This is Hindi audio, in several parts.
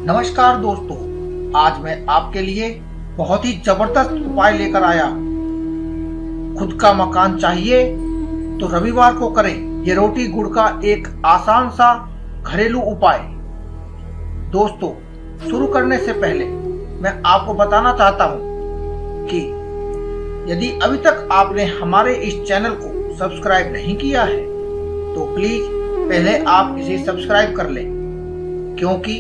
नमस्कार दोस्तों, आज मैं आपके लिए बहुत ही जबरदस्त उपाय लेकर आया। खुद का मकान चाहिए तो रविवार को करें ये रोटी गुड़ का एक आसान सा घरेलू उपाय। दोस्तों, शुरू करने से पहले मैं आपको बताना चाहता हूं कि यदि अभी तक आपने हमारे इस चैनल को सब्सक्राइब नहीं किया है तो प्लीज पहले आप इसे सब्सक्राइब कर लें, क्योंकि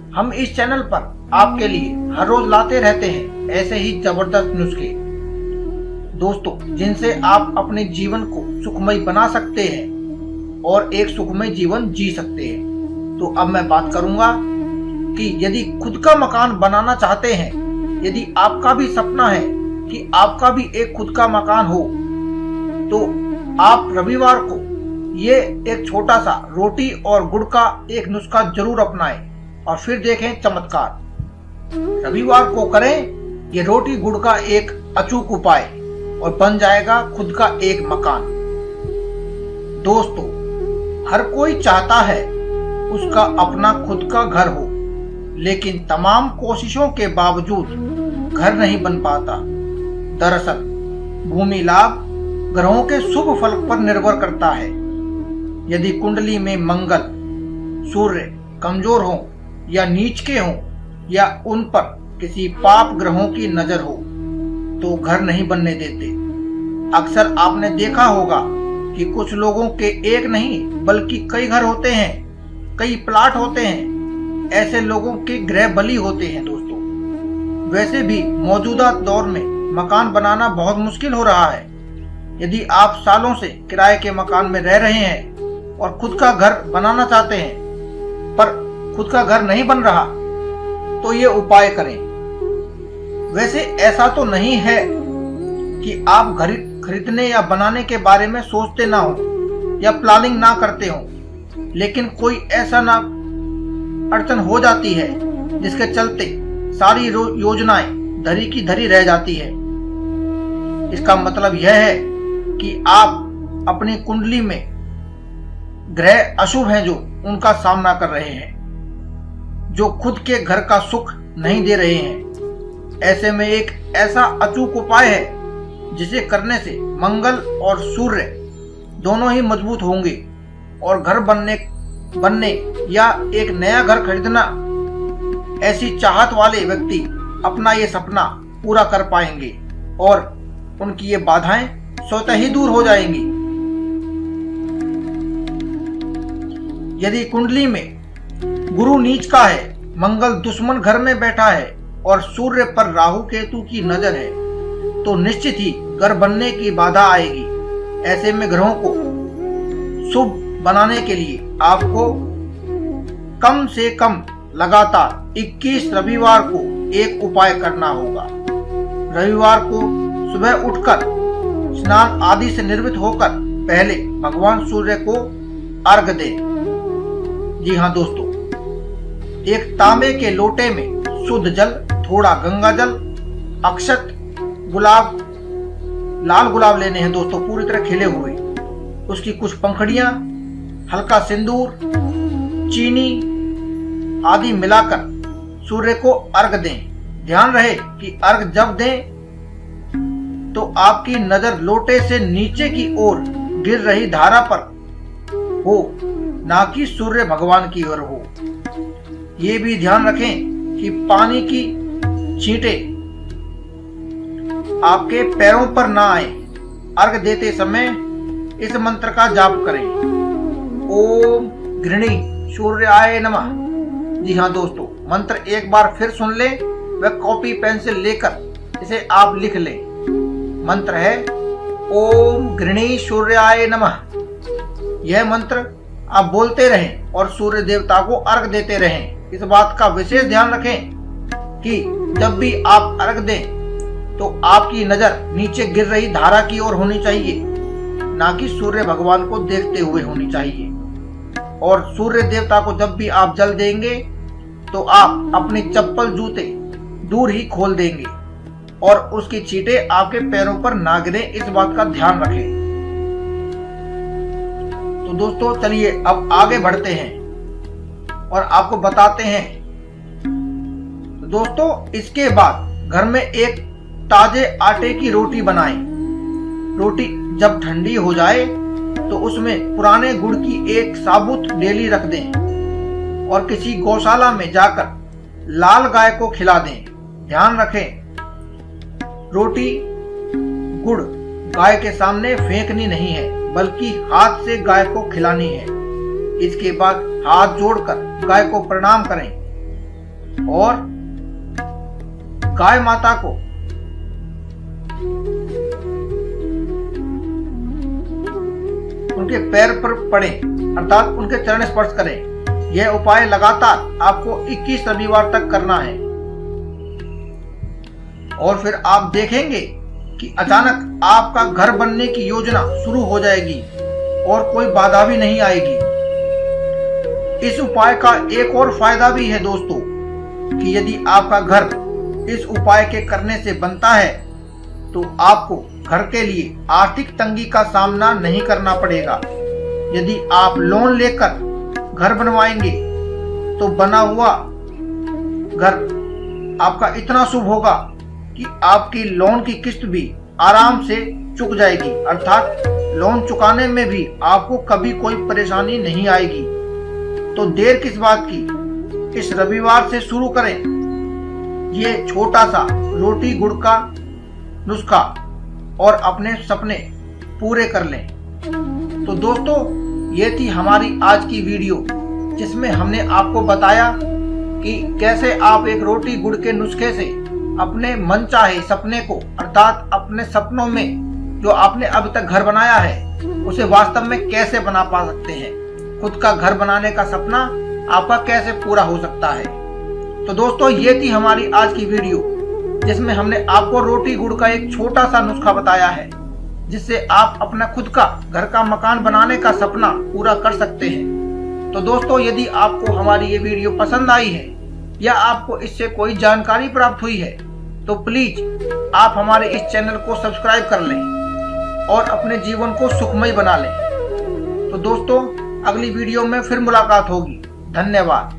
हम इस चैनल पर आपके लिए हर रोज लाते रहते हैं ऐसे ही जबरदस्त नुस्खे दोस्तों, जिनसे आप अपने जीवन को सुखमय बना सकते हैं और एक सुखमय जीवन जी सकते हैं। तो अब मैं बात करूंगा कि यदि खुद का मकान बनाना चाहते हैं, यदि आपका भी सपना है कि आपका भी एक खुद का मकान हो, तो आप रविवार को ये एक छोटा सा रोटी और गुड़ का एक नुस्खा जरूर अपनाएं और फिर देखें चमत्कार। रविवार को करें ये रोटी गुड़ का एक अचूक उपाय और बन जाएगा खुद का एक मकान। दोस्तों, हर कोई चाहता है उसका अपना खुद का घर हो, लेकिन तमाम कोशिशों के बावजूद घर नहीं बन पाता। दरअसल भूमि लाभ ग्रहों के शुभ फल पर निर्भर करता है। यदि कुंडली में मंगल, सूर्य कमजोर हो या नीच के हो या उन पर किसी पाप ग्रहों की नजर हो तो घर नहीं बनने देते। अक्सर आपने देखा होगा कि कुछ लोगों के एक नहीं बल्कि कई घर होते हैं, कई प्लाट होते हैं। ऐसे लोगों के गृह बली होते हैं। दोस्तों, वैसे भी मौजूदा दौर में मकान बनाना बहुत मुश्किल हो रहा है। यदि आप सालों से किराए के मकान में रह रहे हैं और खुद का घर बनाना चाहते हैं पर खुद का घर नहीं बन रहा, तो ये उपाय करें। वैसे ऐसा तो नहीं है कि आप घर खरीदने या बनाने के बारे में सोचते ना हो या प्लानिंग ना करते हो, लेकिन कोई ऐसा ना अड़चन हो जाती है जिसके चलते सारी योजनाएं धरी की धरी रह जाती है। इसका मतलब यह है कि आप अपनी कुंडली में ग्रह अशुभ हैं जो उनका सामना कर रहे हैं, जो खुद के घर का सुख नहीं दे रहे हैं। ऐसे में एक ऐसा अचूक उपाय है जिसे करने से मंगल और सूर्य दोनों ही मजबूत होंगे और घर बनने या एक नया घर खरीदना ऐसी चाहत वाले व्यक्ति अपना ये सपना पूरा कर पाएंगे और उनकी ये बाधाएं स्वतः ही दूर हो जाएंगी। यदि कुंडली में गुरु नीच का है, मंगल दुश्मन घर में बैठा है और सूर्य पर राहु केतु की नजर है, तो निश्चित ही घर बनने की बाधा आएगी। ऐसे में ग्रहों को शुभ बनाने के लिए आपको कम से कम लगातार 21 रविवार को एक उपाय करना होगा। रविवार को सुबह उठकर स्नान आदि से निर्मित होकर पहले भगवान सूर्य को अर्घ दें। जी हाँ दोस्तों, एक तांबे के लोटे में शुद्ध जल, थोड़ा गंगा जल, अक्षत, गुलाब, लाल गुलाब लेने हैं दोस्तों, पूरी तरह खिले हुए, उसकी कुछ पंखड़ियां, हल्का सिंदूर, चीनी आदि मिलाकर सूर्य को अर्घ दें। ध्यान रहे कि अर्घ जब दें तो आपकी नजर लोटे से नीचे की ओर गिर रही धारा पर हो, ना कि सूर्य भगवान की ओर हो। ये भी ध्यान रखें कि पानी की छींटें आपके पैरों पर ना आए। अर्घ देते समय इस मंत्र का जाप करें, ओम घृणी सूर्याय नमः। जी हाँ दोस्तों, मंत्र एक बार फिर सुन ले व कॉपी पेंसिल लेकर इसे आप लिख लें। मंत्र है ओम घृणी सूर्याय नमः। यह मंत्र आप बोलते रहें और सूर्य देवता को अर्घ देते रहें। इस बात का विशेष ध्यान रखें कि जब भी आप अर्घ दें तो आपकी नजर नीचे गिर रही धारा की ओर होनी चाहिए, ना कि सूर्य भगवान को देखते हुए होनी चाहिए। और सूर्य देवता को जब भी आप जल देंगे तो आप अपनी चप्पल जूते दूर ही खोल देंगे और उसकी छींटें आपके पैरों पर ना गिरे, इस बात का ध्यान रखें। तो दोस्तों चलिए अब आगे बढ़ते हैं। और आपको बताते हैं। तो दोस्तों इसके बाद घर में एक ताजे आटे की रोटी बनाएं। रोटी जब ठंडी हो जाए तो उसमें पुराने गुड़ की एक साबुत डेली रख दें और किसी गौशाला में जाकर लाल गाय को खिला दें। ध्यान रखें, रोटी गुड़ गाय के सामने फेंकनी नहीं है, बल्कि हाथ से गाय को खिलानी है। इसके बाद हाथ जोड़कर गाय को प्रणाम करें और गाय माता को उनके पैर पर पड़े, अर्थात उनके चरण स्पर्श करें। यह उपाय लगातार आपको 21 रविवार तक करना है और फिर आप देखेंगे कि अचानक आपका घर बनने की योजना शुरू हो जाएगी और कोई बाधा भी नहीं आएगी। इस उपाय का एक और फायदा भी है दोस्तों कि यदि आपका घर इस उपाय के करने से बनता है तो आपको घर के लिए आर्थिक तंगी का सामना नहीं करना पड़ेगा। यदि आप लोन लेकर घर बनवाएंगे तो बना हुआ घर आपका इतना शुभ होगा कि आपकी लोन की किस्त भी आराम से चुक जाएगी, अर्थात लोन चुकाने में भी आपको कभी कोई परेशानी नहीं आएगी। तो देर किस बात की, इस रविवार से शुरू करें ये छोटा सा रोटी गुड़ का नुस्खा और अपने सपने पूरे कर लें। तो दोस्तों ये थी हमारी आज की वीडियो, जिसमें हमने आपको बताया कि कैसे आप एक रोटी गुड़ के नुस्खे से अपने मनचाहे सपने को, अर्थात अपने सपनों में जो आपने अभी तक घर बनाया है उसे वास्तव में कैसे बना पा सकते हैं। खुद का घर बनाने का सपना आपका कैसे पूरा हो सकता है। तो दोस्तों ये थी हमारी आज की वीडियो, जिसमें हमने आपको रोटी गुड़ का एक छोटा सा नुस्खा बताया है, जिससे आप अपना खुद का घर का मकान बनाने का सपना पूरा कर सकते हैं। तो दोस्तों यदि आपको हमारी ये वीडियो पसंद आई है या आपको इससे कोई जानकारी प्राप्त हुई है तो प्लीज आप हमारे इस चैनल को सब्सक्राइब कर लें और अपने जीवन को सुखमय बना लें। तो दोस्तों अगली वीडियो में फिर मुलाकात होगी। धन्यवाद।